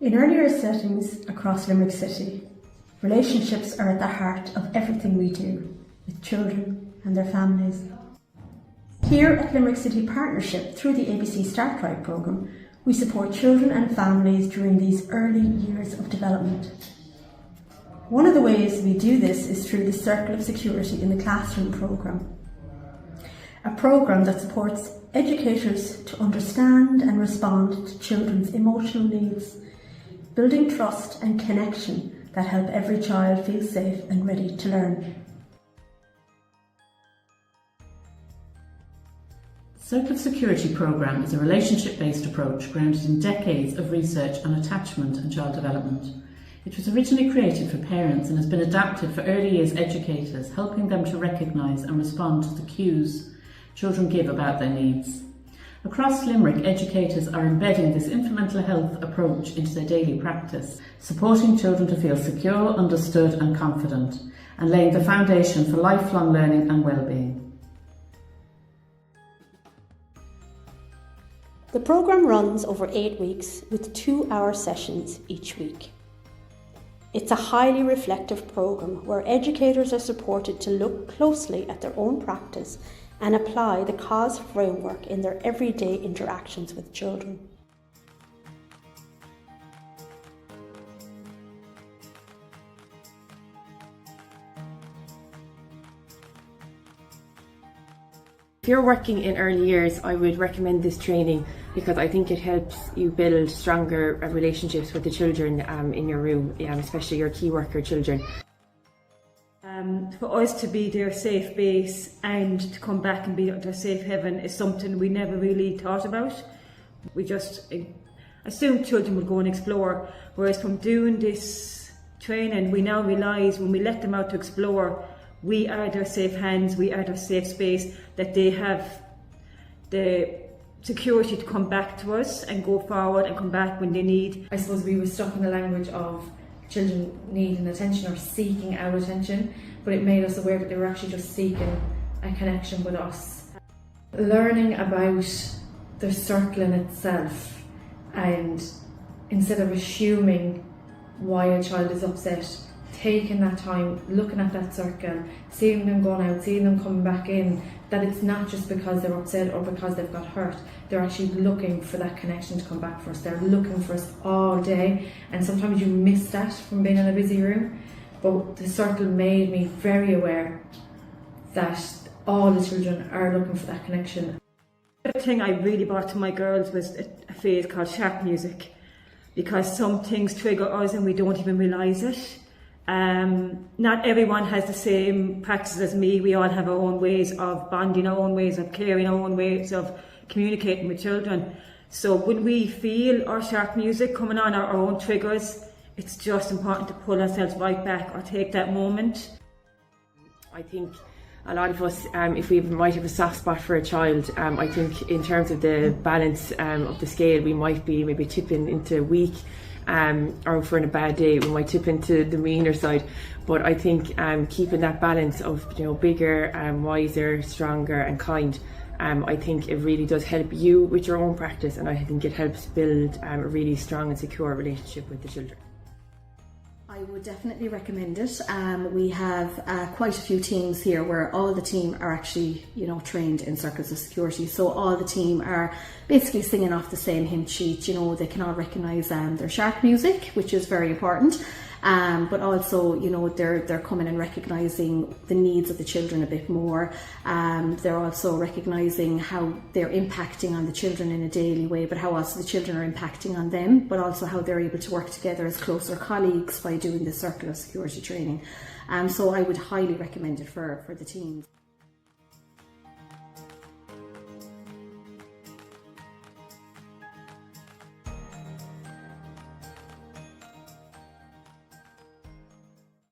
In earlier settings across Limerick City, relationships are at the heart of everything we do with children and their families. Here at Limerick City Partnership, through the ABC Start Right programme, we support children and families during these early years of development. One of the ways we do this is through the Circle of Security in the Classroom programme, a programme that supports educators to understand and respond to children's emotional needs, building trust and connection that help every child feel safe and ready to learn. Circle of Security programme is a relationship-based approach grounded in decades of research on attachment and child development. It was originally created for parents and has been adapted for early years educators, helping them to recognise and respond to the cues children give about their needs. Across Limerick, educators are embedding this infant mental health approach into their daily practice, supporting children to feel secure, understood and confident, and laying the foundation for lifelong learning and well-being. The programme runs over 8 weeks with 2-hour sessions each week. It's a highly reflective programme where educators are supported to look closely at their own practice and apply the cause framework in their everyday interactions with children. If you're working in early years, I would recommend this training because I think it helps you build stronger relationships with the children in your room, especially your key worker children. For us to be their safe base and to come back and be their safe haven is something we never really thought about. We just assumed children would go and explore, whereas from doing this training we now realise when we let them out to explore, we are their safe hands, we are their safe space, that they have the security to come back to us and go forward and come back when they need. I suppose we were stuck in the language of children needing attention or seeking our attention, but it made us aware that they were actually just seeking a connection with us. Learning about the circle in itself, and instead of assuming why a child is upset, taking that time, looking at that circle, seeing them going out, seeing them coming back in, that it's not just because they're upset or because they've got hurt. They're actually looking for that connection to come back for us. They're looking for us all day, and sometimes you miss that from being in a busy room. But the circle made me very aware that all the children are looking for that connection. The thing I really brought to my girls was a phase called sharp music, because some things trigger us and we don't even realise it. Not everyone has the same practices as me. We all have our own ways of bonding, our own ways of caring, our own ways of communicating with children. So when we feel our sharp music coming on, our own triggers, it's just important to pull ourselves right back or take that moment. I think a lot of us, if we might have a soft spot for a child, I think in terms of the balance of the scale, we might be maybe tipping into weak, or if we're in a bad day, we might tip into the meaner side. But I think keeping that balance of bigger, wiser, stronger and kind, I think it really does help you with your own practice, and I think it helps build a really strong and secure relationship with the children. I would definitely recommend it. We have quite a few teams here where all the team are actually, trained in circles of security. So all the team are basically singing off the same hymn sheet. They can all recognise their sharp music, which is very important. But also, they're coming and recognising the needs of the children a bit more. They're also recognising how they're impacting on the children in a daily way, but how also the children are impacting on them, but also how they're able to work together as closer colleagues by doing the circle of security training. So I would highly recommend it for the teams.